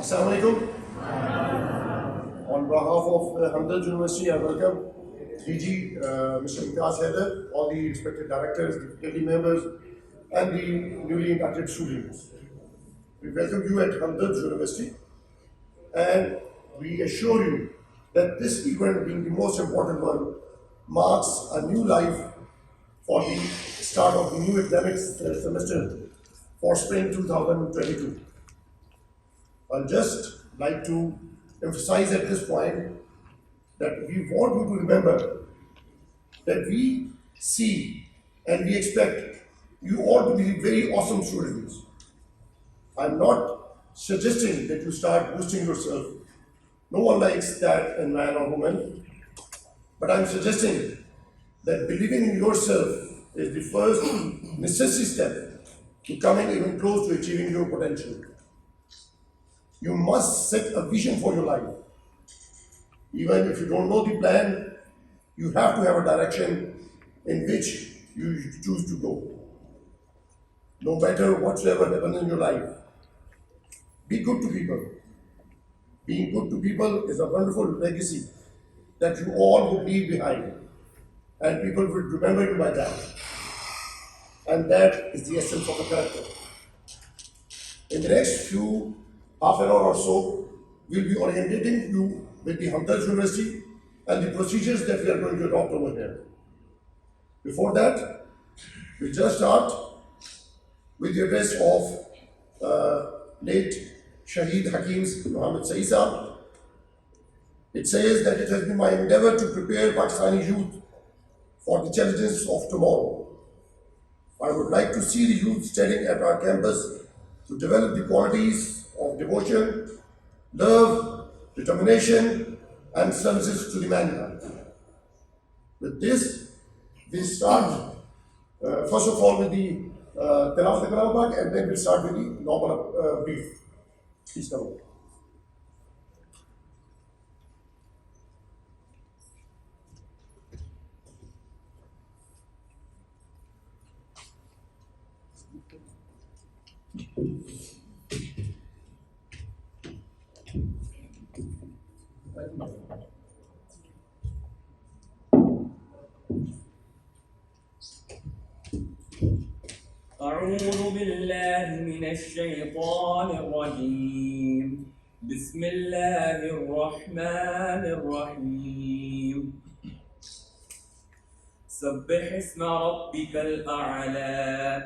Assalamu alaikum. On behalf of Hamdard University, I welcome DG Mr. Imtiaz Haider, all the respected directors, the faculty members, and the newly inducted students. We welcome you at Hamdard University, and we assure you that this event, being the most important one, marks a new life for the start of the new academic semester for spring 2022. I'll just like to emphasize at this point that we want you to remember that we see and we expect you all to be very awesome students. I'm not suggesting that you start boosting yourself. No one likes that in man or woman. But I'm suggesting that believing in yourself is the first necessary step to coming even close to achieving your potential. You must set a vision for your life. Even if you don't know the plan, you have to have a direction in which you choose to go. No matter whatsoever happens in your life, be good to people. Being good to people is a wonderful legacy that you all would leave behind, and people will remember you by that. And that is the essence of a character. In the next half an hour or so, we'll be orientating you with the Hamdard University and the procedures that we are going to adopt over here. Before that, we just start with the address of late Shaheed Hakim Muhammad Saeed. It says that it has been my endeavor to prepare Pakistani youth for the challenges of tomorrow. I would like to see the youth studying at our campus to develop the qualities of devotion, love, determination, and services to the mankind. With this, we start first of all with the Tilawat al-Kalam Pak, and then we'll start with the normal brief. Please come on. أعوذ بالله من الشيطان الرجيم بسم الله الرحمن الرحيم سبح اسم ربك الأعلى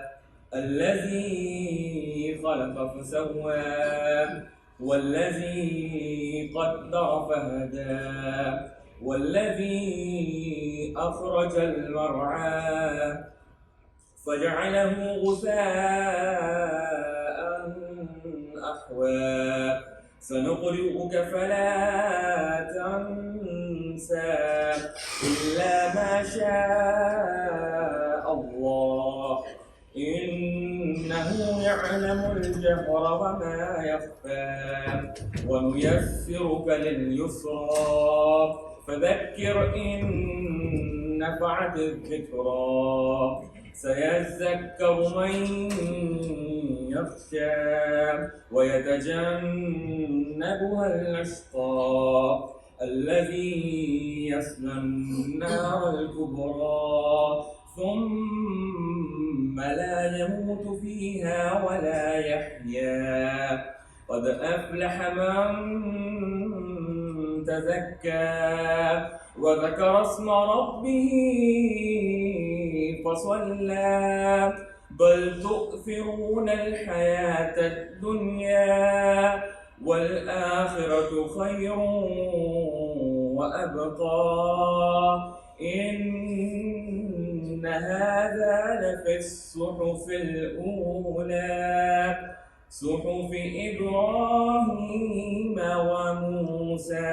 الذي خلق فسوى والذي قدر فهدى والذي أخرج المرعى فجعله غثاء أحوى سنقرئك فلا تنسى إلا ما شاء الله إنه يعلم الجهر وما يخفى ونيسرك لليسرى فذكر إن نفعت الذكرى سيذكر من يخشى ويتجنبها الأشقى الذي يصلى النار الكبرى ثم لا يموت فيها ولا يحيا قد أفلح من تزكى وذكر اسم ربه فصلى بل تؤثرون الحياة الدنيا والآخرة خير وأبقى إن هذا لفي الصحف الأولى صحف إبراهيم وموسى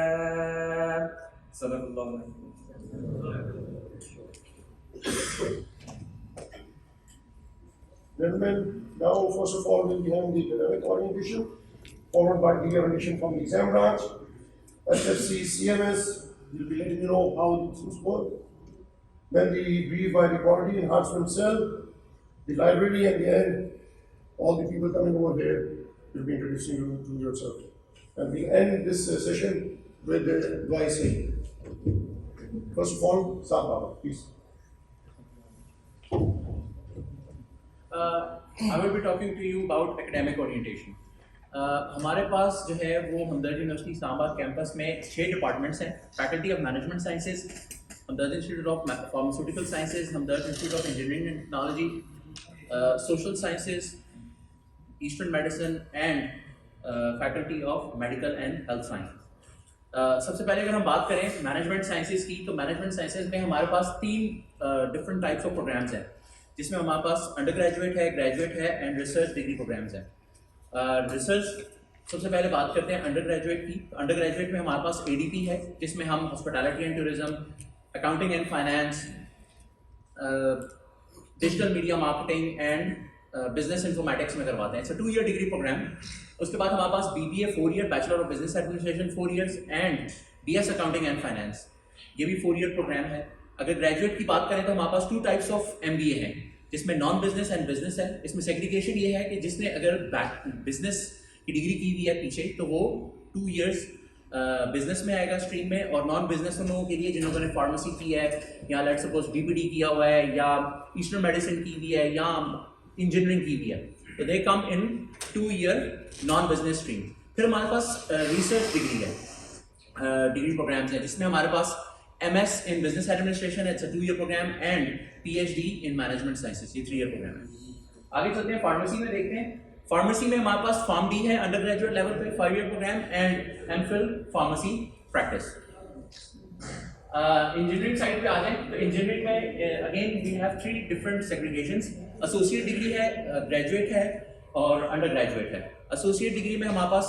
صدق الله العظيم. Gentlemen, now first of all we'll be having the academic orientation, followed by the orientation from the exam branch, SFC, CMS. We'll be letting you know how the things work. Then the brief by the quality enhancement cell, the library, and the end, all the people coming over here will be introducing you to yourself. and we end this session with dua Sayyid. First of all, Saad Baba, please. I will be talking to you about academic orientation. हमारे पास जो है वो हमदर्द university Islamabad campus में 6 departments हैं. Faculty of management sciences, Hamdard institute of pharmaceutical sciences, Hamdard institute of engineering and technology, social sciences, eastern medicine and faculty of medical and health sciences. सबसे पहले अगर हम बात करें मैनेजमेंट साइंसेज की, तो मैनेजमेंट साइंसेज में हमारे पास 3 डिफरेंट टाइप्स ऑफ प्रोग्राम्स हैं, जिसमें हमारे पास अंडर ग्रेजुएट है, ग्रेजुएट है एंड रिसर्च डिग्री प्रोग्राम्स हैं. रिसर्च सबसे पहले बात करते हैं अंडर ग्रेजुएट की. अंडर ग्रेजुएट में हमारे पास ADP है, जिसमें हम hospitality and tourism, accounting and finance, digital media marketing and business informatics में करवाते हैं. It's a 2 year degree programme. उसके बाद हमारे पास BBA 4 year, bachelor of business administration 4 years and BS accounting and finance, ये भी 4 ईयर प्रोग्राम है. अगर ग्रेजुएट की बात करें तो हमारे पास 2 टाइप्स ऑफ MBA हैं, जिसमें नॉन बिजनेस एंड बिजनेस है. इसमें सेग्रीगेशन ये है कि जिसने अगर बिजनेस की डिग्री की हुई है पीछे, तो वो 2 इयर्स बिजनेस में आएगा स्ट्रीम में, और नॉन बिजनेस उन लोगों के लिए जिन्होंने फार्मेसी की है या लेट्स सपोज BPD किया हुआ है या ईस्टर्न मेडिसिन की हुई है या इंजीनियरिंग की हुई है, तो दे कम इन 2 ईयर नॉन बिजनेस स्ट्रीम. फिर हमारे पास रिसर्च डिग्री है, डिग्री प्रोग्राम्स हैं, जिसमें हमारे पास MS in Business Administration, it's a 2 year program, and PhD in Management Sciences, ये 3 year program है. आगे चलते हैं फार्मेसी में, देखते हैं. फार्मेसी में हमारे पास PharmD है अंडर ग्रेजुएट लेवल पे 5 year program and MPhil pharmacy practice. Engineering side पे आ जाए तो इंजीनियरिंग में again we have 3 different segregations. Associate degree है, ग्रेजुएट है और अंडर ग्रेजुएट है. एसोसिएट डिग्री में हमारे पास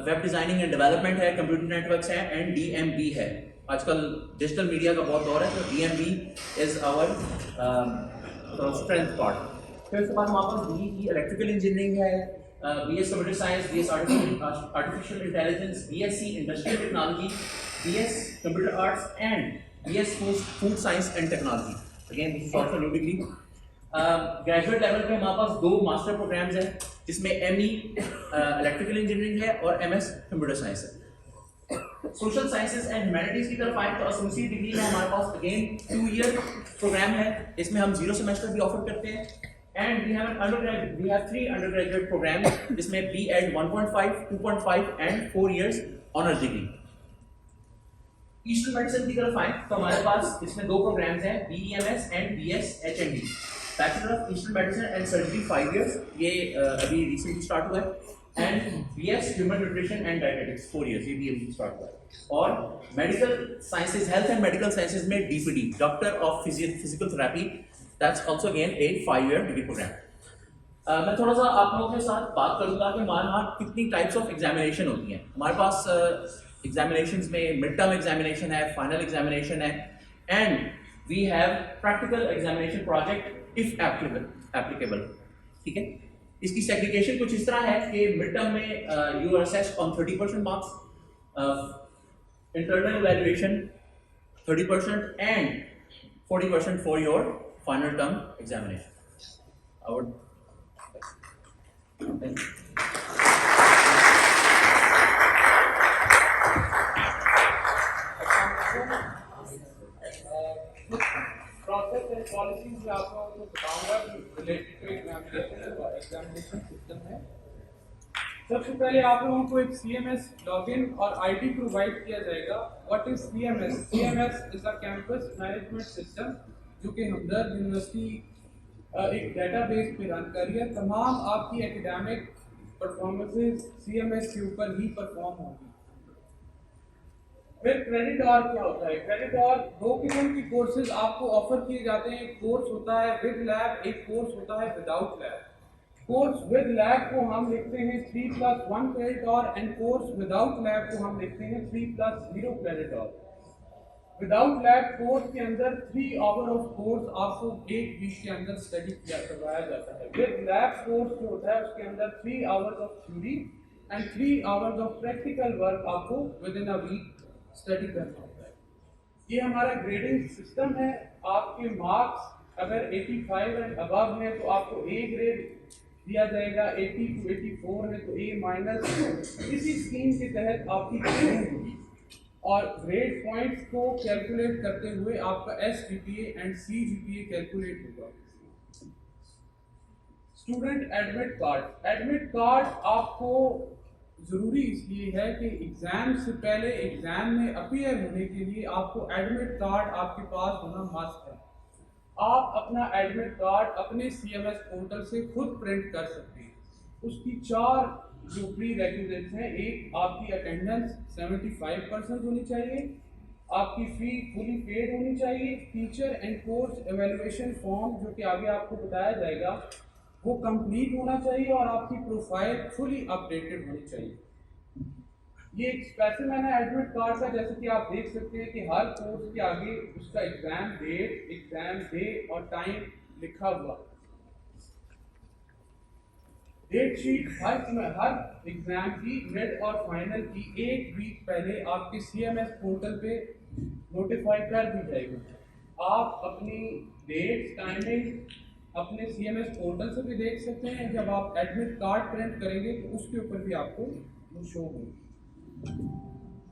वेब डिजाइनिंग एंड डेवलपमेंट है, कंप्यूटर नेटवर्क्स है एंड DMB है. आजकल डिजिटल मीडिया का बहुत दौर है, तो DMB is our strength part. फिर उसके बाद हमारे पास BE इलेक्ट्रिकल इंजीनियरिंग है, BS computer science, BS artificial intelligence, BSc industrial technology, BS computer arts and BS food science and technology. Again this is also new degree. Graduate level पे हमारे पास 2 master programmes हैं, जिसमें ME electrical engineering है और MS computer science है. Social sciences and humanities की तरफ आए तो एसोसिएट डिग्री में हमारे पास अगेन 2 ईयर प्रोग्राम है, इसमें हम 0 सेमेस्टर भी ऑफर करते हैं. And we have 3 undergraduate programme, जिसमें B.Ed 1.5, 2.5 and 4 years honours degree. Eastern medicine की तरफ आए तो हमारे पास इसमें 2 प्रोग्राम्स हैं, BEMS and BS HND. Bachelor of eastern medicine and surgery 5 years, ये अभी रिसेंटली स्टार्ट हुआ है. And BS human nutrition and dietetics 4 years, ये भी अभी स्टार्ट हुआ है. और medical sciences, health and medical sciences में DPD, doctor of physical therapy, that's also again a 5 year degree programme. मैं थोड़ा सा आप लोगों के साथ बात करूंगा कि हमारे यहाँ कितनी टाइप्स ऑफ एग्जामिनेशन होती हैं. हमारे पास एग्जामिनेशंस में मिड टर्म एग्जामिनेशन है, फाइनल एग्जामिनेशन है and we have practical examination project if applicable. ठीक है. इसकी सेग्रीगेशन कुछ इस तरह है कि मिड टर्म में you are assessed on 30% marks, internal evaluation 30% and 40% for your final term examination. I would thank you. Process and policies मैं आप लोगों को बताऊंगा related to examination system है. सबसे पहले आप लोगों को एक CMS लॉगिन और ID प्रोवाइड किया जाएगा. What is CMS? CMS is a campus management system जो कि हमदर्द यूनिवर्सिटी एक डेटाबेस पे रन कर रही है. तमाम आपकी एकेडमिक परफॉर्मेंसेस CMS के ऊपर ही परफॉर्म होंगी. फिर क्रेडिट आवर क्या होता है? क्रेडिट आवर 2 किस्म की कोर्सेज आपको ऑफर किए जाते हैं. एक कोर्स होता है विद लैब, एक कोर्स होता है without lab. Course with lab को हम लिखते हैं 3+1 credit hour and course without lab को हम लिखते हैं 3+0 credit hour. Without lab course के अंदर 3 आवर ऑफ कोर्स आपको एक वीक के अंदर स्टडी करवाया जाता है. विद लैब कोर्स जो होता है उसके अंदर 3 hours of theory and 3 hours of practical work आपको within a week study करना होता है. ये हमारा ग्रेडिंग सिस्टम है. आपके मार्क्स अगर 85 एंड अबव है तो आपको A ग्रेड दिया जाएगा 80 to 84 है तो A माइनस। इसी स्कीम के तहत आपकी ग्रेडिंग होगी और ग्रेड पॉइंट्स को कैलकुलेट करते हुए आपका SGPA एंड CGPA कैलकुलेट होगा। स्टूडेंट एडमिट कार्ड आपको ज़रूरी इसलिए है कि एग्ज़ाम से पहले एग्ज़ाम में अपीयर होने के लिए आपको एडमिट कार्ड आपके पास होना मस्ट है। आप अपना एडमिट कार्ड अपने CMS पोर्टल से खुद प्रिंट कर सकते हैं। उसकी 4 जो प्री रेक्विजिट्स हैं, एक आपकी अटेंडेंस 75% होनी चाहिए, आपकी फ़ी फुली पेड होनी चाहिए, teacher and course evaluation form जो कि आगे आपको बताया जाएगा वो कंप्लीट होना चाहिए और आपकी प्रोफाइल फुली अपडेटेड होनी चाहिए। ये एक स्पेसिमेन है एडमिट कार्ड का, जैसे कि आप देख सकते हैं कि हर कोर्स के आगे उसका एग्जाम डेट, एग्जाम डे और टाइम लिखा हुआ। डेट शीट हर एग्जाम की मिड और फाइनल की 1 वीक पहले आपके CMS पोर्टल पे नोटिफाई कर दी जाएगी। आप अपनी डेट टाइमिंग अपने CMS पोर्टल से भी देख सकते हैं। जब आप एडमिट कार्ड प्रिंट करेंगे तो उसके ऊपर भी आपको वो शो होगा।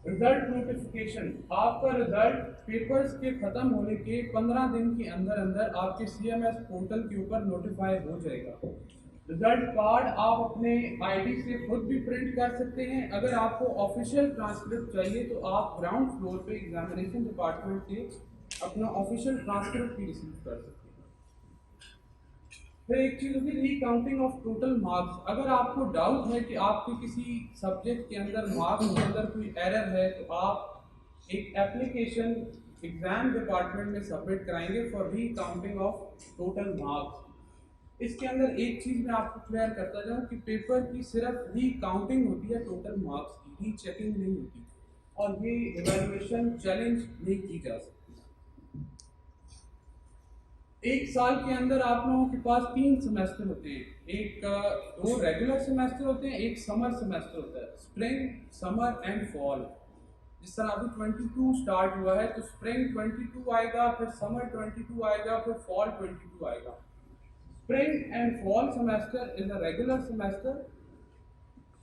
रिजल्ट नोटिफिकेशन, आपका रिजल्ट पेपर्स के खत्म होने के 15 दिन के अंदर अंदर आपके CMS पोर्टल के ऊपर नोटिफाई हो जाएगा। रिजल्ट कार्ड आप अपने ID से खुद भी प्रिंट कर सकते हैं। अगर आपको ऑफिशियल ट्रांसक्रिप्ट चाहिए तो आप ग्राउंड फ्लोर पे एग्जामिनेशन डिपार्टमेंट से अपना ऑफिशियल ट्रांसक्रिप्ट भी रिसीव कर सकते हैं। फिर एक चीज़ होगी रीकाउंटिंग ऑफ टोटल मार्क्स। अगर आपको डाउट है कि आपके किसी सब्जेक्ट के अंदर मार्क्स के अंदर कोई एरर है तो आप एक एप्लीकेशन एग्जाम डिपार्टमेंट में सबमिट कराएंगे for recounting of total marks. इसके अंदर एक चीज़ मैं आपको क्लियर करता जाऊँ कि पेपर की सिर्फ रीकाउंटिंग होती है टोटल मार्क्स की, रीचेकिंग नहीं होती और ये इवैल्यूएशन चैलेंज नहीं की जा सकती। एक साल के अंदर आप लोगों के पास 3 सेमेस्टर होते हैं, 2 रेगुलर सेमेस्टर होते हैं, एक समर सेमेस्टर होता है, स्प्रिंग, समर एंड फॉल। जिस तरह अभी 22 स्टार्ट हुआ है तो स्प्रिंग 22 आएगा, फिर समर 22 आएगा, फिर फॉल 22 आएगा। Spring and fall semester is a regular semester.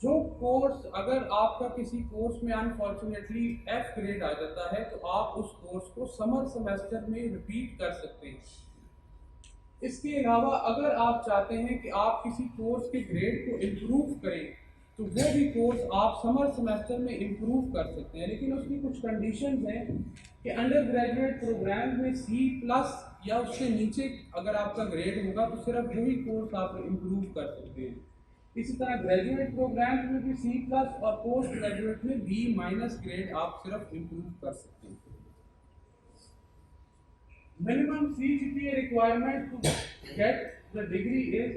जो कोर्स अगर आपका किसी कोर्स में अनफॉर्चुनेटली F ग्रेड आ जाता है तो आप उस कोर्स को समर सेमेस्टर में रिपीट कर सकते हैं। इसके अलावा अगर आप चाहते हैं कि आप किसी कोर्स के ग्रेड को इम्प्रूव करें तो वो भी कोर्स आप समर सेमेस्टर में इम्प्रूव कर सकते हैं, लेकिन उसकी कुछ कंडीशंस हैं कि अंडर ग्रेजुएट प्रोग्राम में C+ या उससे नीचे अगर आपका ग्रेड होगा तो सिर्फ वही कोर्स आप इम्प्रूव कर सकते हैं। इसी तरह ग्रेजुएट प्रोग्राम में भी C+ और पोस्ट ग्रेजुएट में B- ग्रेड आप सिर्फ इम्प्रूव कर सकते हैं। Minimum CGPA requirement to get the degree is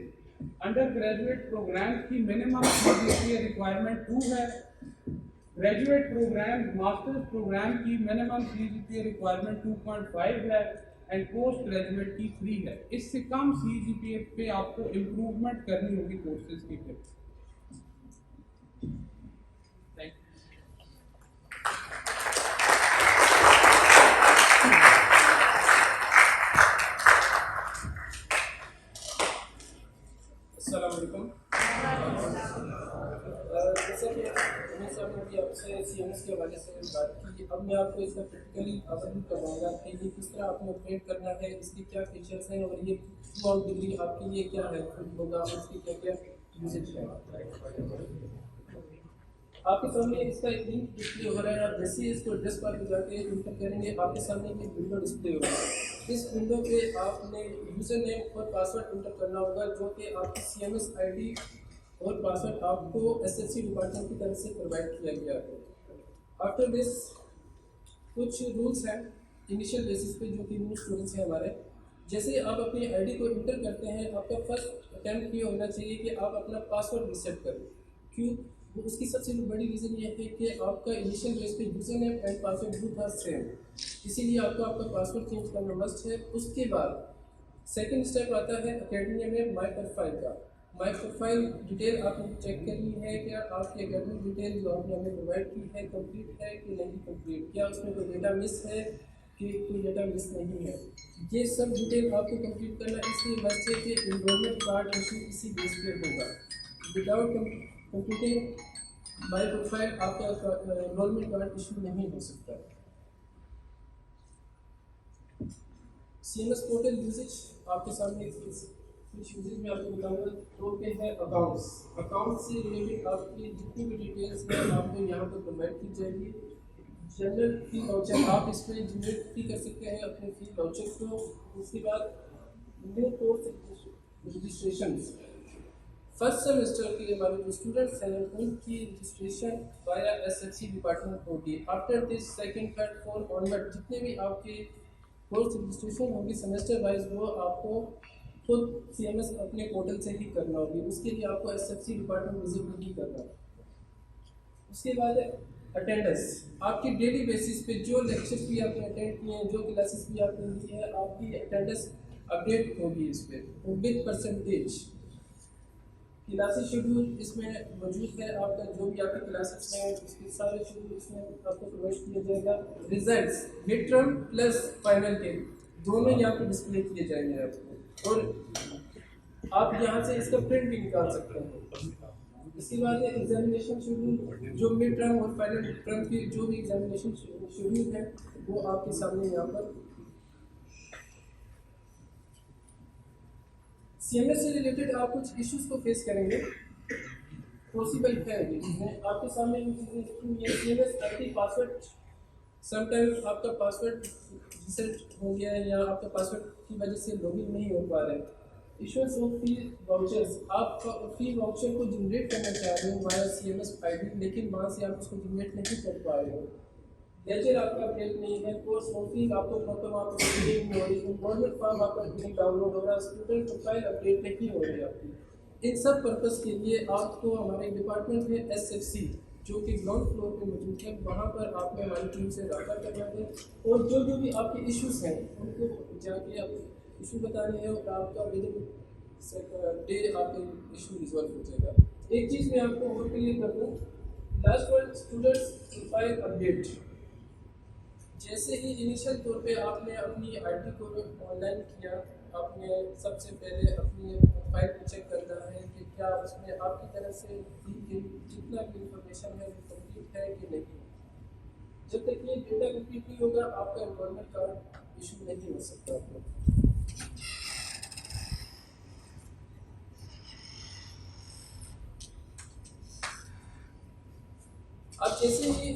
undergraduate programs की minimum CGPA requirement 2 है, graduate program मास्टर्स प्रोग्राम की minimum CGPA requirement 2.5 है एंड पोस्ट ग्रेजुएट की 3 है। इससे कम CGPA पे आपको इम्प्रूवमेंट करनी होगी कोर्सेज की। अस्सलामुअलैकुम। जैसा कि मैं सब ने भी आपसे CMS के हवाले से बात की, अब मैं आपको इसका प्रैक्टिकली अवलोकन करवाऊंगा कि ये किस तरह आपने ऑपरेट करना है, इसके क्या फीचर्स हैं और ये थ्रू आउट डिग्री आपके लिए क्या हेल्पफुल होगा और इसके क्या क्या यूजेज हैं। आपके सामने इसका एक लिंक डिस्प्ले हो रहा है। आप जैसे ही इसको एड्रेस बार पे जाके इंटर करेंगे आपके सामने एक विंडो डिस्प्ले होगा। इस विंडो पे आपने यूज़र नेम और पासवर्ड इंटर करना होगा जो कि आपकी CMS ID और पासवर्ड आपको SSC डिपार्टमेंट की तरफ से प्रोवाइड किया गया है। आफ्टर दिस कुछ रूल्स हैं इनिशियल बेसिस पे जो कि न्यू स्टूडेंट्स हैं हमारे। जैसे आप अपनी ID को इंटर करते हैं आपका फर्स्ट अटैम्प्ट ये होना चाहिए कि आप अपना पासवर्ड रीसेट करें। क्यों? उसकी सबसे बड़ी रीज़न ये है कि आपका इनिशियल बेस पे user name and password both are same, इसीलिए आपको आपका पासवर्ड चेंज करना मस्ट है। उसके बाद सेकंड स्टेप आता है अकेडमी में माई प्रोफाइल का। माई प्रोफाइल डिटेल आपने चेक करनी है कि आपकी एकेडमिक डिटेल जो आपने हमें प्रोवाइड की है कंप्लीट है कि नहीं कंप्लीट, क्या उसमें कोई डेटा मिस है कि कोई डेटा मिस नहीं है। ये सब डिटेल आपको कंप्लीट करना इसलिए मस्ट है कि एनरोलमेंट कार्ड इशू इसी बेस पे होगा। विदाउट कंप्यूटिंग बाय प्रोफाइल आपका एनरोलमेंट कार्ड इशू नहीं हो सकता। CMS पोर्टल यूजेज आपके सामने कुछ यूजेज में आपको बताऊंगा। तो पे है अकाउंट्स। अकाउंट से रिलेटेड आपकी जितनी भी डिटेल्स हैं आपको यहाँ पर प्रोवाइड की जाएगी। जनरल फी वाउचर आप इसमें जनरेट भी कर सकते हैं अपने फी वाउचर को। उसके बाद new course registration first semester के हमारे जो स्टूडेंट्स हैं उनकी रजिस्ट्रेशन वाया SFC डिपार्टमेंट होगी। After this second third fourth onward जितने भी आपके कोर्स रजिस्ट्रेशन होगी सेमेस्टर वाइज वो आपको खुद CMS अपने पोर्टल से ही करना होगी। उसके लिए आपको SFC डिपार्टमेंट विजिट नहीं करना। उसके बाद अटेंडेंस आपकी डेली बेसिस पे जो लेक्चर्स भी आपने अटेंड किए हैं, जो क्लासेस भी आपने ली है, आपकी अटेंडेंस अपडेट होगी इस पर विद परसेंटेज। क्लासेस शेड्यूल इसमें मौजूद है। आपका जो भी आपके क्लासेस हैं उसके सारे शेड्यूल इसमें आपको प्रोवाइड किया जाएगा। Results mid term plus final के दोनों यहाँ पे डिस्प्ले किए जाएंगे आपको, और आप यहाँ से इसका प्रिंट भी निकाल सकते हैं। इसके बाद एग्जामिनेशन शेड्यूल जो मिड टर्म और फाइनल टर्म के जो भी एग्जामिनेशन शेड्यूल है वो आपके सामने यहाँ पर। CMS से रिलेटेड आप कुछ इश्यूज को फेस करेंगे, पॉसिबल है जिसमें आपके सामने इन चीज़ें लिखी हुई है। CMS आपकी पासवर्ड समटाइम आपका पासवर्ड रिसेट हो गया है या आपका पासवर्ड की वजह से लॉगिन नहीं हो पा रहे हैं। इश्यूज ऑफ फी वाउचर्स आप फी वाउचर को जनरेट करना चाह रहे हो वाया CMS ID, लेकिन वहाँ से आप उसको जनरेट नहीं कर पा रहे हो। लेक्चर आपका अपडेट नहीं है, कोर्स ऑफिंग आपको प्रॉपर वहाँ पर नहीं हो रही, इन्वॉल्वमेंट फॉर्म आपका नहीं डाउनलोड हो रहा, स्टूडेंट प्रोफाइल अपडेट नहीं हो रही आपकी। इन सब पर्पस के लिए आपको हमारे डिपार्टमेंट में SFC जो कि ग्राउंड फ्लोर पे मौजूद है वहाँ पर आपने हमारी टीम से रब्ता करना है और जो भी आपके इश्यूज हैं उनको जाके आप इशू बताने हैं और आपका विद डे आपका इशू रिजॉल्व हो जाएगा। एक चीज़ मैं आपको और क्लियर कर दूँ, last one students profile update. जैसे ही इनिशियल तौर पे आपने अपनी ID को ऑनलाइन किया, आपने सबसे पहले अपनी प्रोफाइल को चेक करना है कि क्या उसमें आपकी तरफ से दी गई जितना भी इंफॉर्मेशन है वो कंप्लीट है कि नहीं। जब तक ये डेटा कंप्लीट नहीं होगा आपका एनरोलमेंट कार्ड इशू नहीं हो सकता। आप जैसे ही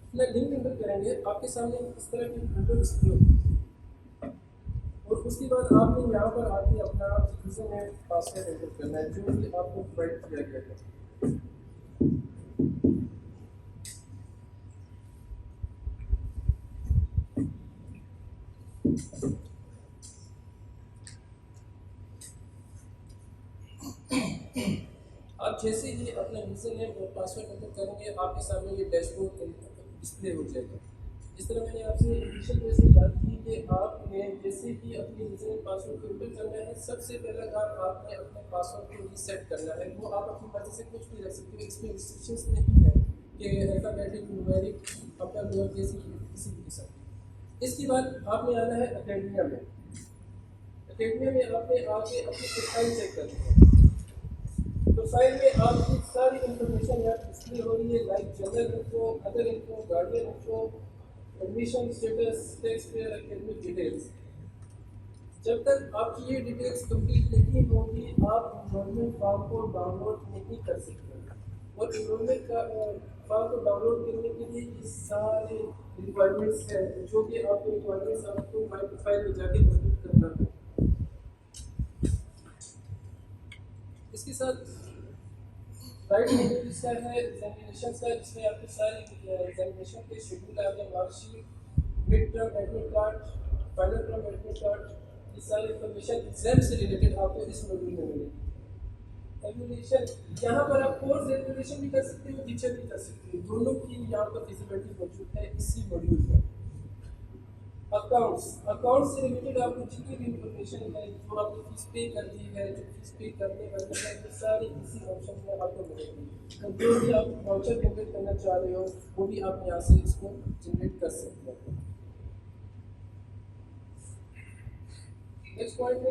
अपना लिंक एंटर करेंगे आपके सामने इस तरह की विंडो डिस्प्ले होगी और उसके बाद आपने यहाँ पर आके अपना यूजर नेम पासवर्ड एंटर करना है जो कि आपको प्रोवाइड किया गया है। आप जैसे ही अपना यूजर नेम और पासवर्ड एंटर करेंगे आपके सामने ये डैशबोर्ड डिस्प्ले हो जाएगा। इस तरह मैंने आपसे इनिशियल में से बात की कि आपने जैसे ही अपने यूजर नेम पासवर्ड को एंटर करना है सबसे पहला काम आपने अपने पासवर्ड को रीसेट करना है। वो आप अपनी मर्जी से कुछ भी रख सकते हो, इसमें रिस्ट्रिक्शंस नहीं है कि alphabetic numeric upper lower case किसी भी किस्म की। इसके बाद आपने आना है एकेडमिया में। एकेडमिया में आपने आके अपनी प्रोफाइल चेक करनी है। प्रोफाइल में आपकी सारी इंफॉर्मेशन यहाँ डिस्प्ले हो रही है, like general info, other info, guardian info, admission status, tax payer, academic details. जब तक आपकी ये डिटेल्स कंप्लीट नहीं होगी आप एनरोलमेंट फॉर्म को डाउनलोड नहीं कर सकते। और एनरोलमेंट का फॉर्म को डाउनलोड करने के लिए ये सारे रिक्वायरमेंट्स हैं जो कि आपको रिक्वायरमेंट्स आपको माई प्रोफाइल में जाके कंप्लीट करना है। इसके साथ राइट इसका है एग्जामिनेशन का, जिसमें आपकी सारी एग्जामिनेशन के शेड्यूल आपके marksheet, mid term admit card, final term admit card, ये सारी इंफॉर्मेशन एग्जाम से रिलेटेड आपको इस मॉड्यूल में मिलेगी। एग्जामिनेशन यहाँ पर आप कोर्स एग्जामिनेशन भी कर सकते हो, टीचर भी कर सकते हो, दोनों की यहाँ पर फिजिबिलिटी मौजूद है इसी मॉड्यूल में। अकाउंट्स से रिलेटेड आपको जितनी भी इंफॉर्मेशन है जो आपने फीस पे कर दी है, जो फीस पे करने वाली है, वो सारी इसी ऑप्शन में आपको मिलेगी। तो जो भी आप वाउचर जनरेट करना चाह रहे हो वो भी आप यहाँ से इसको जनरेट कर सकते हो। नेक्स्ट पॉइंट है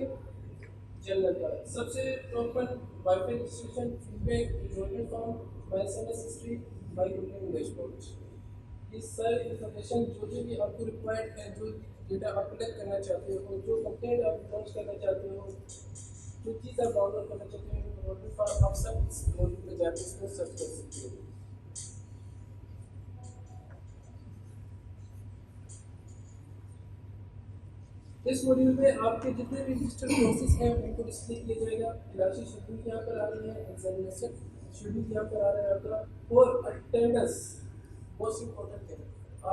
जनरल का सबसे टॉप पर wifi distribution feedback enrolment form by SMS history by complaint dashboard. ये सारी इंफॉर्मेशन जो भी आपको रिक्वायर्ड है, जो डेटा आप कलेक्ट करना चाहते हो, जो कंप्लेंट आप लॉन्च करना चाहते हो, जो चीज़ आप डाउनलोड करना चाहते हो, एनरोलमेंट फॉर्म आप सब इस मॉड्यूल में जाकर इसको सर्च कर सकते हो। इस मॉड्यूल में आपके जितने भी रजिस्टर्ड कोर्सेज हैं उनको डिस्प्ले किया जाएगा। क्लासेस शेड्यूल यहाँ पर आ रही है, एग्जामिनेशन शेड्यूल यहाँ पर आ रहा है आपका, और अटेंडेंस मोस्ट इम्पोर्टेंट है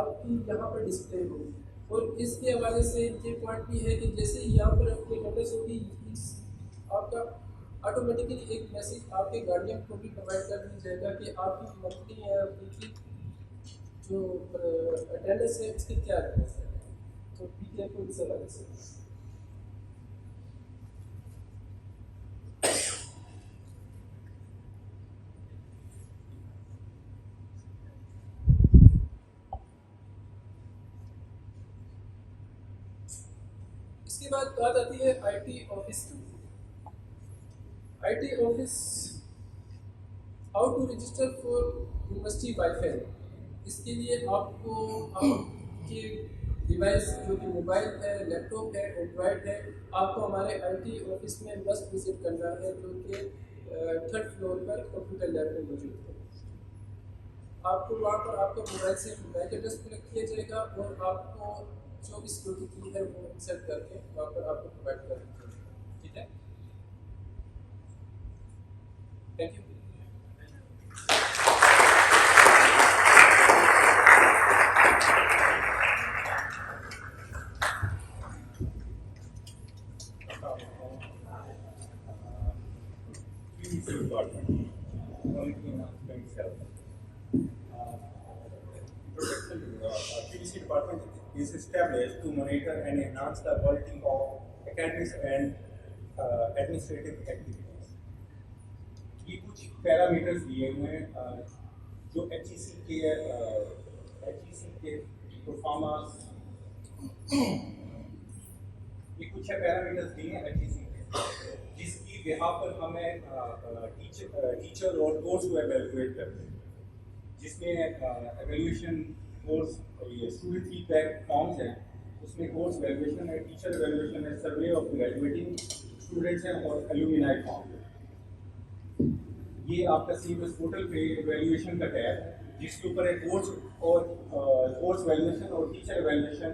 आपकी यहाँ पर डिस्प्ले होगी। और इसके हवाले से ये पॉइंट भी है कि जैसे ही यहाँ पर आपकी अटेंडेंस होगी आपका ऑटोमेटिकली एक मैसेज आपके गार्डियन को भी प्रोवाइड कर दिया जाएगा कि आपकी मंथली या वीकली जो अटेंडेंस है उसकी क्या अटेंडेंस है। तो ठीक है, कोई सवाल है? इसके बाद बात आती है आईटी ऑफिस की। IT office how to register for university WiFi. इसके लिए आपको आपके डिवाइस जो कि मोबाइल है, लैपटॉप है, एंड्रॉयड है, आपको हमारे आईटी ऑफिस में बस विजिट करना है जो कि 3rd फ्लोर पर कंप्यूटर लैब में मौजूद है। आपको वहाँ पर आपके मोबाइल से बैक एड्रेस कलेक्ट किया जाएगा और आपको जो भी सिक्योरिटी की है वो इंसर्ट करके वहाँ पर आपको प्रोवाइड कर दी जाएगी। ठीक है, thank you. PVC department is established to monitor and enhance the quality of academics and administrative activities. ये कुछ पैरामीटर्स दिए हुए हैं जो HEC के परफॉर्मेंस, ये कुछ पैरामीटर्स दिए हैं HEC के, जिसकी बिहार पर हमें टीचर और कोर्स को एवेलुएट करते हैं, जिसमें एवेल्यूएशन कोर्स ये स्टूडेंट फीडबैक फॉर्म्स हैं, उसमें कोर्स एवेल्यूएशन है, टीचर एवेल्यूएशन है, सर्वे ऑफ ग्रेजुएटिंग स्टूडेंट्स हैं और एलुमिनाई फॉर्म है। ये आपका सीबीएस पोर्टल पे एवेल्यूएशन का टैब है जिसके ऊपर है कोर्स और कोर्स एवेल्यूएशन और टीचर एवेल्यूएशन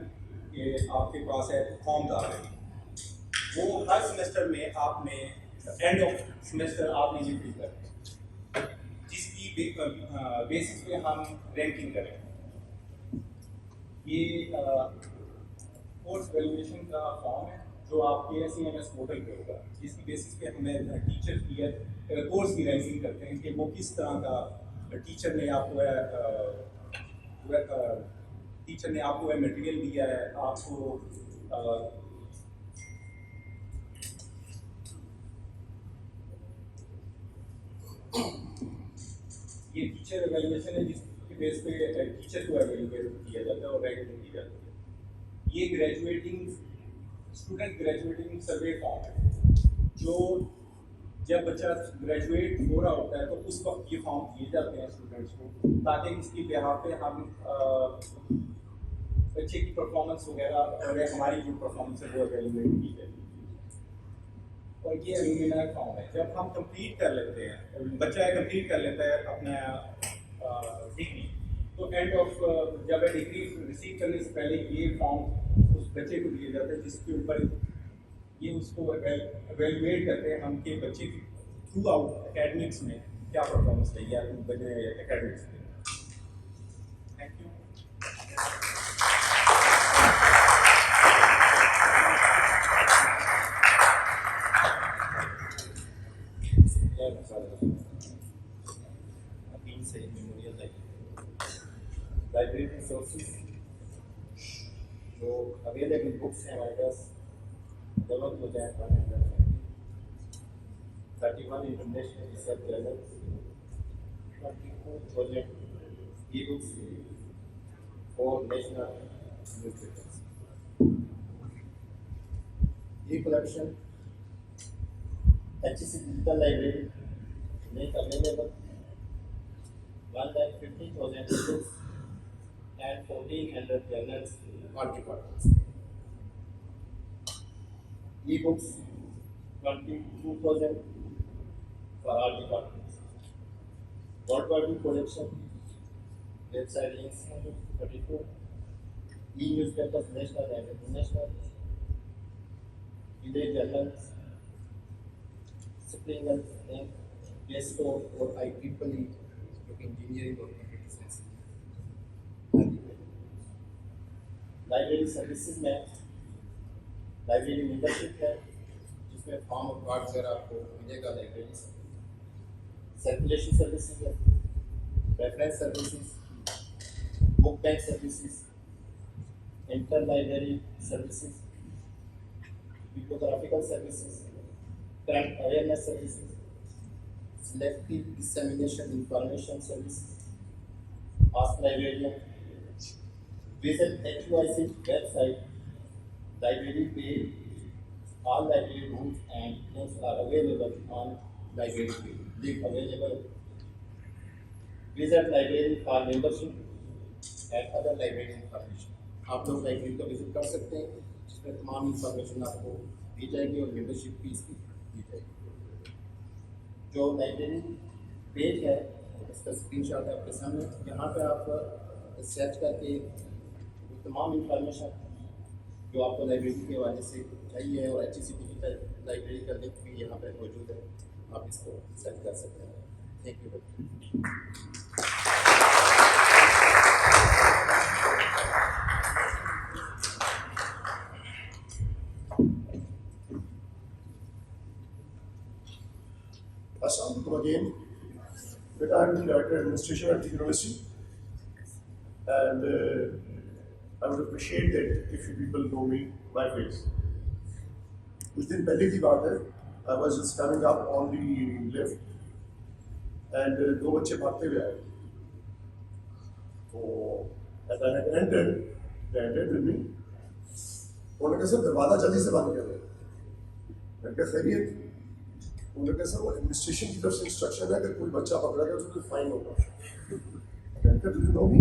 ये आपके पास है फॉर्म्स आ रहे हैं। वो हर सेमेस्टर में आपने एंड ऑफ सेमेस्टर आपने ये फिल करना है, जिसकी बेसिस पे हम रैंकिंग करें। ये कोर्स वैल्यूएशन का फॉर्म है जो आपके SEMS पोर्टल पे होगा, जिसकी बेसिस पे हमें टीचर की कोर्स की रैंकिंग करते हैं कि वो किस तरह का टीचर ने आपको मटेरियल दिया है, आपको ये टीचर एवेल्यूएशन है जिसके बेस पे टीचर को एवेल्यूएट किया जाता है और रैंकिंग की जाती है। ये स्टूडेंट ग्रेजुएटिंग सर्वे फॉर्म है, जो जब बच्चा ग्रेजुएट हो रहा होता है तो उस वक्त ये फॉर्म दिए जाते हैं स्टूडेंट्स को, ताकि इसकी बिहाफ पे हम बच्चे की परफॉर्मेंस वगैरह और हमारी जो परफॉर्मेंस है वो एवेल्यूएट की जाए। और ये एलुमिनाई फॉर्म है, जब हम कंप्लीट कर लेते हैं, बच्चा कंप्लीट कर लेता है अपना डिग्री, तो एंड ऑफ जब डिग्री रिसीव करने से पहले ये फॉर्म उस बच्चे को दिया जाता है, जिसके ऊपर ये उसको एवेल्युएट करते हैं हम कि बच्चे की थ्रू आउट एकेडमिक्स में क्या परफॉर्मेंस रही है एकेडमिक्स में। Thank you. लाइब्रेरी रिसोर्सेज जो अवेलेबल बुक्स हैं हमारे पास डेवलप हो जाए 31 international research journals, 24 project e books, 4 national newspapers. e-collection, HEC Digital Library, make available 1,50,000 books and 1,400 journals on departments. E-books 22,000 for all departments. World War collection, website links 32, e-newspapers national and international, village journals, Springer and Play or IEEE engineering or computer science. Library services में library membership है जिसमें form और card वगैरह आपको मिलेगा library से। Circulation services है, reference services, book bank services, inter library services, bibliographical services, current awareness services, selective dissemination information services, ask librarian, visit HUIC website, library page, all library rooms and links are available on library page, link available, visit library for membership and other library information. आप लोग library को visit कर सकते हैं जिसमें तमाम information आपको दी जाएगी और मेंबरशिप फीस भी दी जाएगी। जो लाइब्रेरी पेज है उसका स्क्रीनशॉट है आपके सामने, यहाँ पे आप सर्च करके तमाम इंफॉर्मेशन जो आपको लाइब्रेरी के हवाले से चाहिए और HEC डिजिटल लाइब्रेरी का लिंक भी यहाँ पे मौजूद है, आप इसको सर्च कर सकते हैं। Thank you. Assalamualaikum again. But I'm the Director of Administration at the University, and I would appreciate that if you people know me by face. कुछ दिन पहले की बात है, I was just coming up on the lift, and दो बच्चे भागते हुए आए। तो as I had entered, they entered with me. उन्होंने कहा सर दरवाजा जल्दी से बंद कर दो। मैंने कहा खैरियत? उन्होंने कहा सर वो एडमिनिस्ट्रेशन की तरफ से इंस्ट्रक्शन है अगर कोई बच्चा पकड़ा गया तो उसको फाइन होगा। मैंने कहा डू यू नो मी?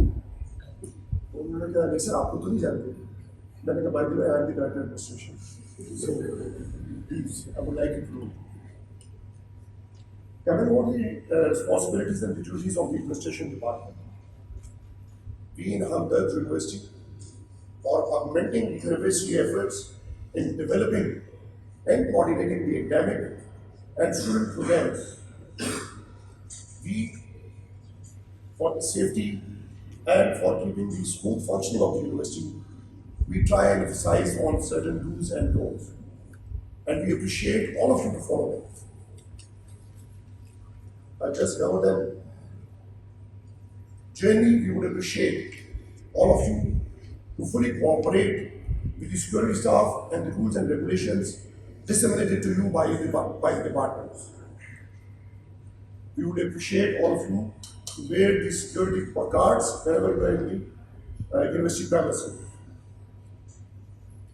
उन्होंने कहा नहीं सर आपको तो नहीं जानते। मैंने कहा by the way I am the director administration, so please I would like you to know. Coming on the responsibilities and the duties of the administration department, we in Hamdard University are augmenting the university efforts in developing and coordinating the academic and student programs. We, for the safety and for keeping the smooth functioning of the university, we try and emphasize on certain do's and don'ts. And we appreciate all of you to follow them. I just covered them. Generally, we would appreciate all of you to fully cooperate with the security staff and the rules and regulations disseminated to you by the departments. We would appreciate all of you to wear the security cards whenever you are in the university premises.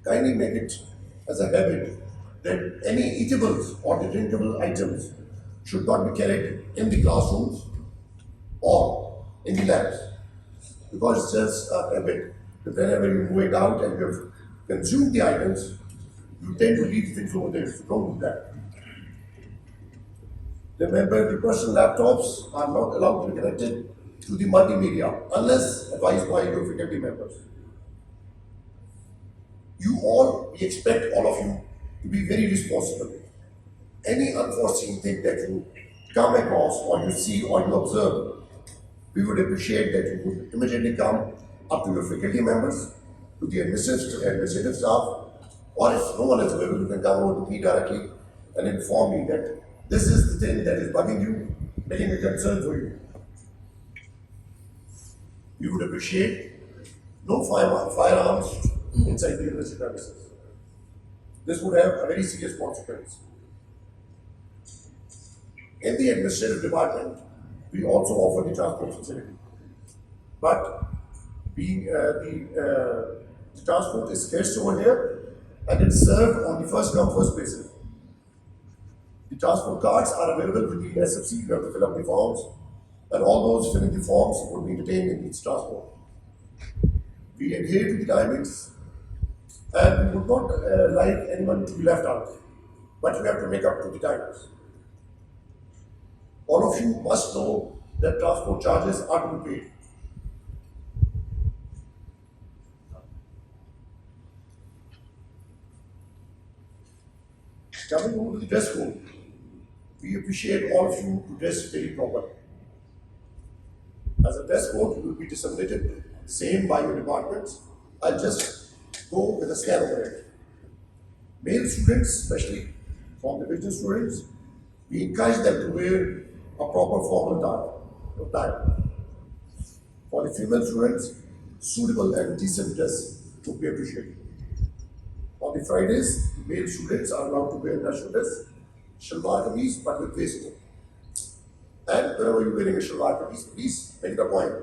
Kindly make it as a habit that any eatables or the drinkable items should not be carried in the classrooms or in the labs, because it's just a habit that whenever you're going out and you have consumed the items, you tend to leave things over there, so don't do that. Remember, the personal laptops are not allowed to be connected to the multimedia unless advised by your faculty members. We expect all of you to be very responsible. Any unforeseen thing that you come across or you see or you observe, we would appreciate that you would immediately come up to your faculty members, to the administrative staff, or if no one is available, you can come over to me directly and inform me that this is the thing that is bugging you, making a concern for you. We would appreciate no firearms inside the university premises. This would have a very serious consequence. In the administrative department, we also offer the transport facility. But being the transport is scarce over here, and it's served on the first come first basis. The transport cards are available with the SFC. You have to fill up the forms, and all those filling the forms will be detained in each transport. We adhere to the timings, and we would not like anyone to be left out, but we have to make up to the timings. All of you must know that transport charges are to be paid. Coming over to the dress code, we appreciate all of you to dress very properly. As a dress code, will be disseminated same by your departments. I'll just go with a scan over it. Male students, especially from the business students, we encourage them to wear a proper formal attire. For the female students, suitable and decent dress would be appreciated. On the Fridays, male students are allowed to wear national dress, shalwar kameez, but with waistcoat. And whenever you're wearing a shalwar kameez, please make it a point.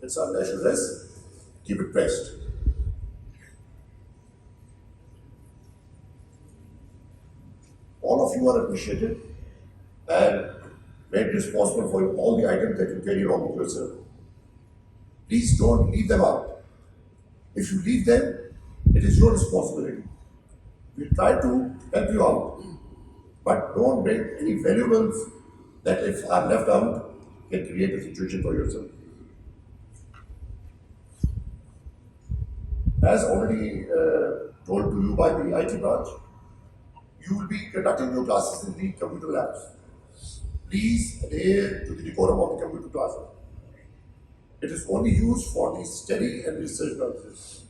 It's our national dress, keep it pressed. All of you are appreciated and made responsible for all the items that you carry along with yourself. Please don't leave them out. If you leave them, it is your responsibility. We'll try to help you out, but don't bring any valuables that, if are left out, can create a situation for yourself. As already told to you by the IT branch, you will be conducting your classes in the computer labs. Please adhere to the decorum of the computer classes. It is only used for the study and research purposes.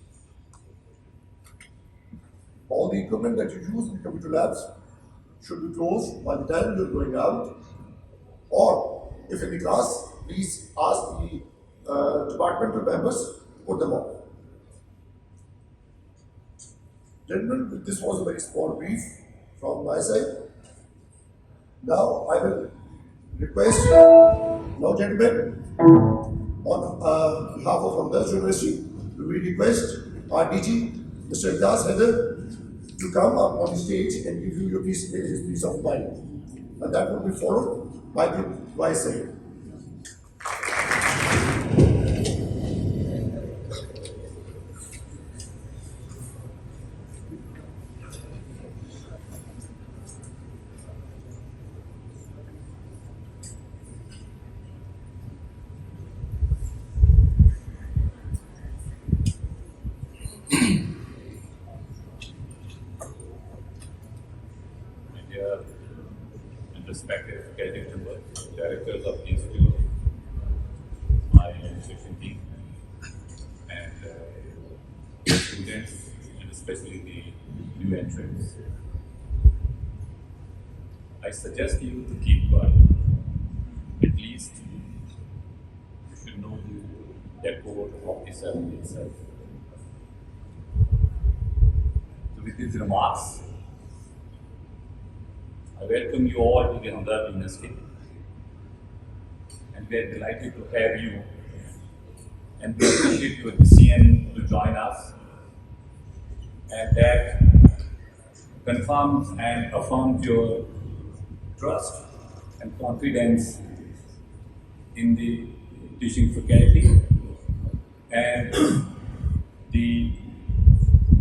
All the equipment that you use in the computer labs should be closed by the time you're going out, or if in the class, please ask the departmental members to put them off. Gentlemen, this was a very small brief from my side. Now I will request, now gentlemen, on behalf of Hamdard University, we request our DG, Mr. Ilyas Haider, to come up on the stage and give you your piece of mind. And that will be followed by the Vice Secretary. Dear and respected faculty members, directors of the institute, my administration team, and students, and especially the new entrants. I suggest you to keep quiet. At least you should know the decor of the ceremony itself. So with these remarks, I welcome you all to the Hamdard University, and we are delighted to have you, and we appreciate your decision to join us, and that confirms and affirms your trust and confidence in the teaching faculty and the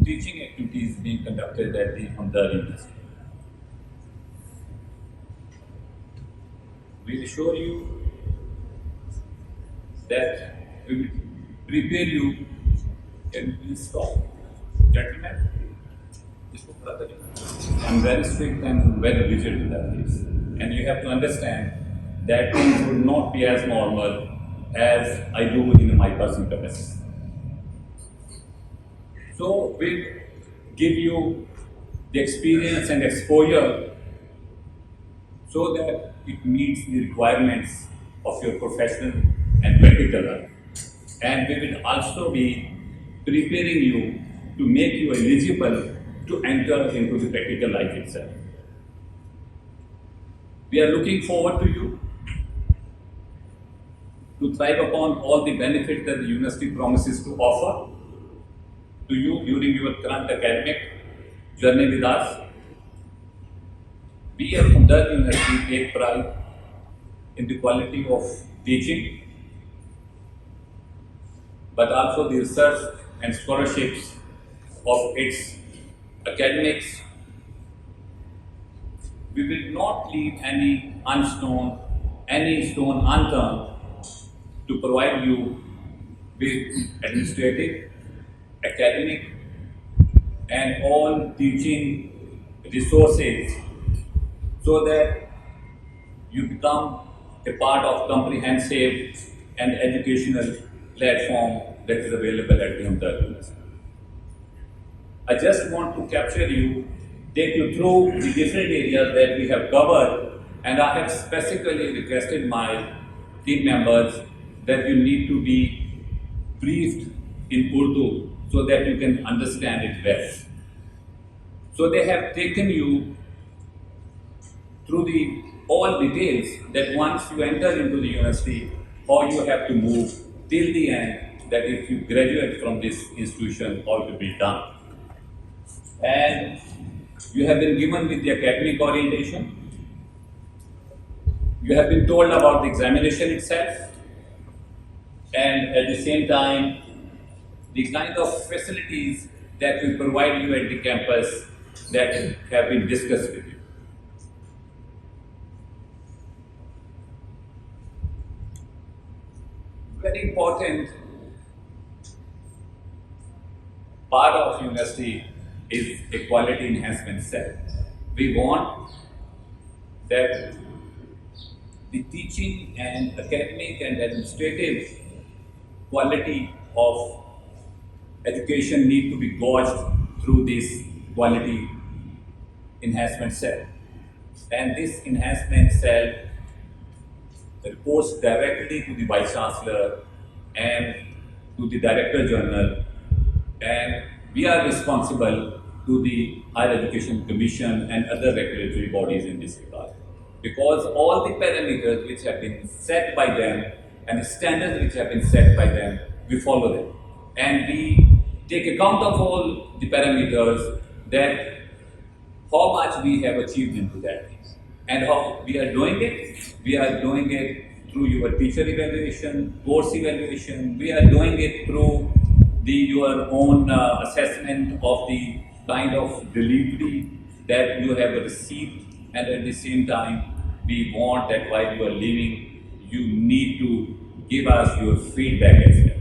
teaching activities being conducted at the Hamdard University. We assure you that we will prepare you. Can you stop? Gentlemen, I'm very strict and very rigid in that case. And you have to understand that things would not be as normal as I do in my personal capacity. So we'll give you the experience and exposure so that it meets the requirements of your professional and practical life. And we will also be preparing you to make you eligible to enter into the practical life itself. We are looking forward to you to thrive upon all the benefits that the university promises to offer to you during your current academic journey with us. We at Hamdard University take pride in the quality of teaching, but also the research and scholarships of its academics. We will not leave any stone unturned to provide you with administrative, academic, and all teaching resources so that you become a part of comprehensive and educational platform that is available at the Hamdard University. I just want to capture you, take you through the different areas that we have covered, and I have specifically requested my team members that you need to be briefed in Urdu so that you can understand it well. So they have taken you through the all details that once you enter into the university, how you have to move till the end, that if you graduate from this institution, how it will be done. And you have been given with the academic orientation. You have been told about the examination itself, and at the same time, the kind of facilities that we provide you at the campus that have been discussed with you. Very important part of university is a quality enhancement cell. We want that the teaching and academic and administrative quality of education need to be gauged through this quality enhancement cell. And this enhancement cell reports directly to the Vice Chancellor and to the Director General, and we are responsible to the Higher Education Commission and other regulatory bodies in this regard. Because all the parameters which have been set by them and the standards which have been set by them, we follow them. And we take account of all the parameters that how much we have achieved into that. And how we are doing it? We are doing it through your teacher evaluation, course evaluation. We are doing it through your own assessment of the kind of delivery that you have received. And at the same time, we want that while you are leaving, you need to give us your feedback as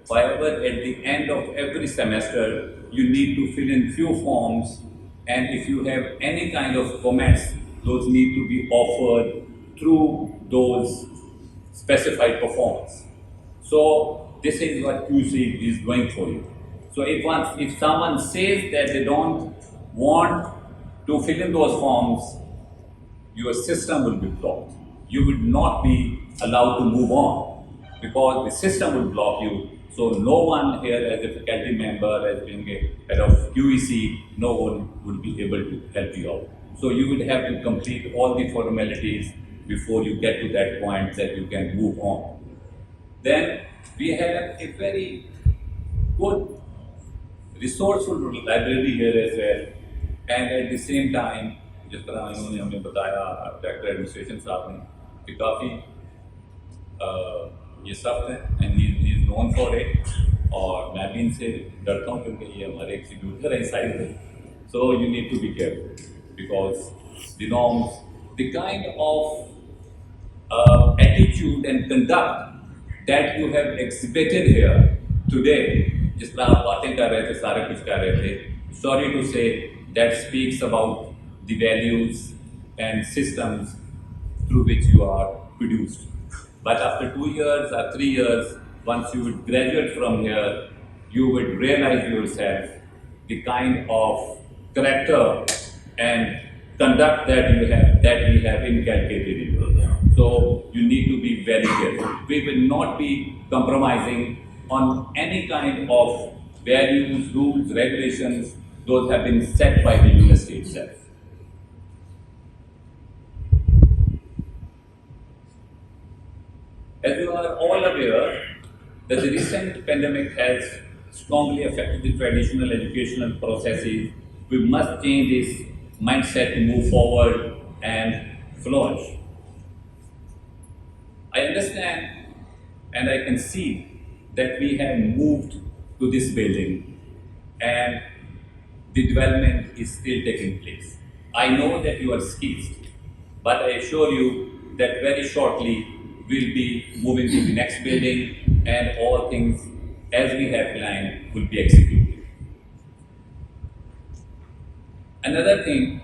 well. However, at the end of every semester, you need to fill in few forms, and if you have any kind of comments, those need to be offered through those specified performance. So this is what QC is doing for you. So if someone says that they don't want to fill in those forms, your system will be blocked. You will not be allowed to move on because the system will block you. So no one here as a faculty member, as being a head of QEC, no one will be able to help you out. So you will have to complete all the formalities before you get to that point that you can move on. Then we have a very good resourceful library here as well, and at the same time, जिस तरह इन्होंने हमें बताया director administration साहब ने कि काफ़ी ये सख्त है and he is known for it, और मैं भी इनसे डरता हूँ क्योंकि ये हमारे एग्जीक्यूटिव है साइड में. So you need to be careful because the norms, the kind of attitude and conduct that you have exhibited here today, जिस तरह आप बातें कर रहे थे, सारे कुछ कर रहे थे, sorry to say, that speaks about the values and systems through which you are produced. But after 2 years or 3 years, once you would graduate from here, you would realize yourself the kind of character and conduct that we have inculcated in you. So you need to be very careful. We will not be compromising on any kind of values, rules, regulations. Those have been set by the university itself. As you are all aware, that the recent pandemic has strongly affected the traditional educational processes we must change this mindset to move forward and flourish. I understand and I can see that we have moved to this building and the development is still taking place. I know that you are skilled, but I assure you that very shortly we'll be moving to the next building and all things as we have planned will be executed. Another thing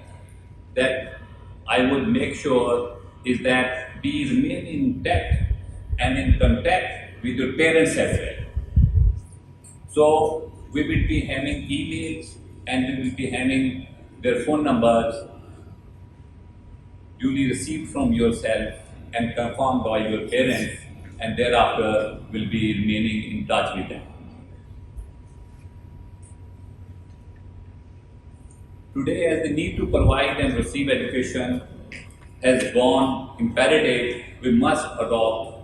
that I would make sure is that we remain intact and in contact with your parents as well. So we will be having emails and we will be having their phone numbers duly received from yourself and confirmed by your parents, and thereafter will be remaining in touch with them. Today, as the need to provide and receive education has gone imperative, we must adopt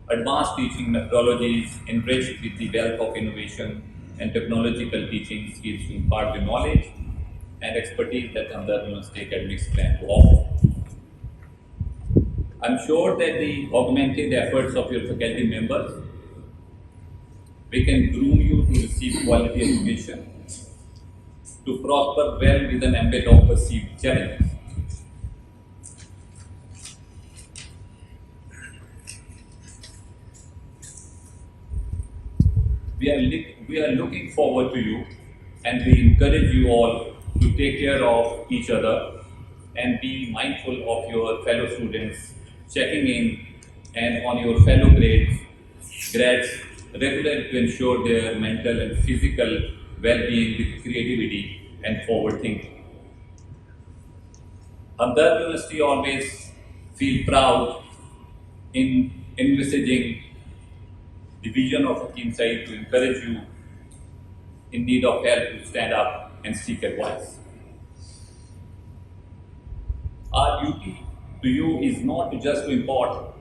advanced teaching methodologies enriched with the wealth of innovation and technological teaching skills to impart the knowledge and expertise that Hamdard University academics plan to offer. I'm sure that the augmented efforts of your faculty members, we can groom you to receive quality education, to prosper well with an ambit of perceived challenges. We are looking forward to you, and we encourage you all to take care of each other and be mindful of your fellow students, checking in and on your fellow grads regularly to ensure their mental and physical well-being with creativity and forward thinking. Hamdard University always feel proud in envisaging the vision of Hakim Saeed to encourage you in need of help to stand up and seek advice. Our duty to you is not just to impart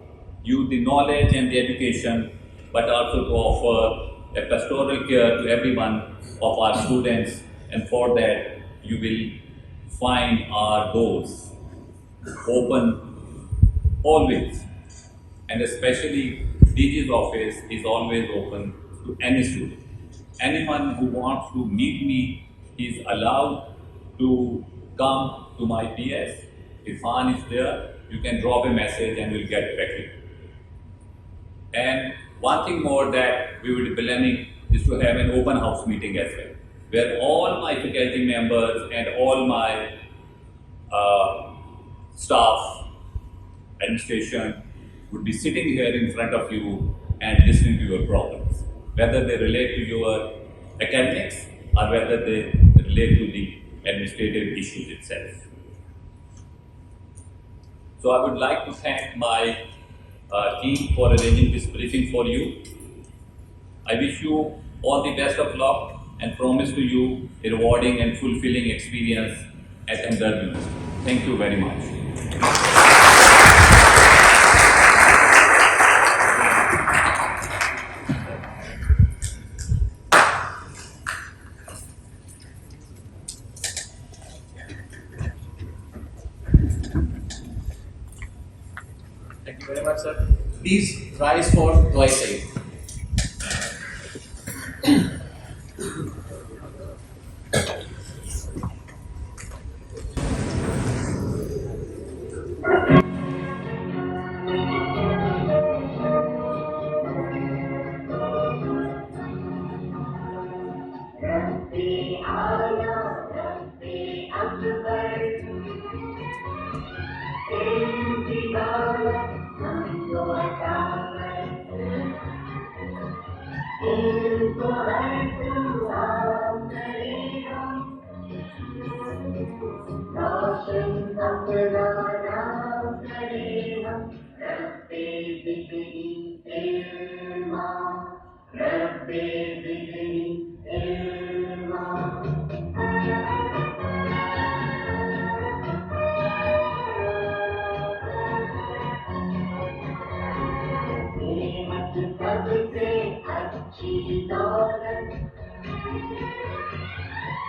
you the knowledge and the education, but also to offer a pastoral care to every one of our students, and for that you will find our doors open always, and especially DG's office is always open to any student. Anyone who wants to meet me is allowed to come to my PS. Irfan is there, you can drop a message and we'll get back to you. And one thing more that we will be planning is to have an open house meeting as well, where all my faculty members and all my staff, administration would be sitting here in front of you and listening to your problems, whether they relate to your academics or whether they relate to the administrative issues itself. So I would like to thank my team for arranging this briefing for you. I wish you all the best of luck and promise to you a rewarding and fulfilling experience at Hamdard University. Thank you very much. Thank you very much, sir. Please rise for Dua Saeed. सबसे अच्छी दौलत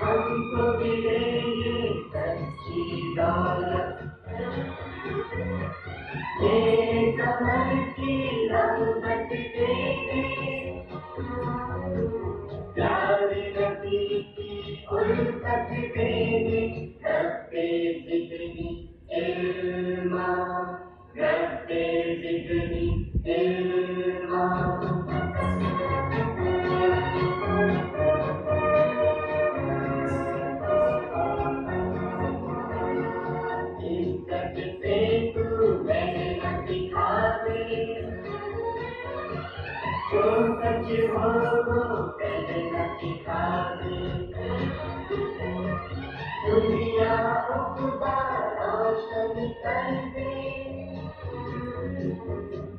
हम तुमको मिलेंगे सच्ची दौलत ये कमर की रंगत देंगे प्यारी नबी की उल्फत देंगे रब्बे जिदनी इल्मा रब्बे जिदनी इल्मा इज्जत से तू मेहनत सिखा दे जो सच हो वो कहना सिखा दे दुनिया उकबा रोशन कर दे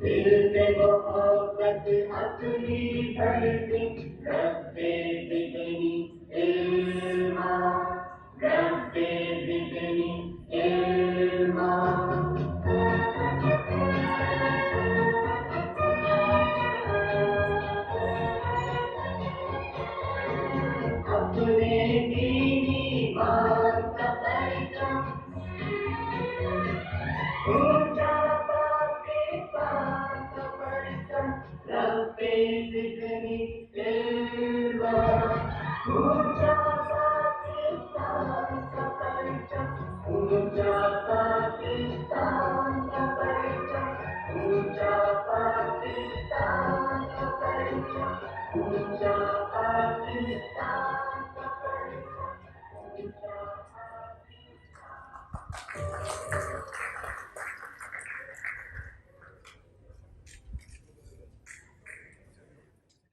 दिल में मोहब्बत अपनी भर दे रब्बे जिदनी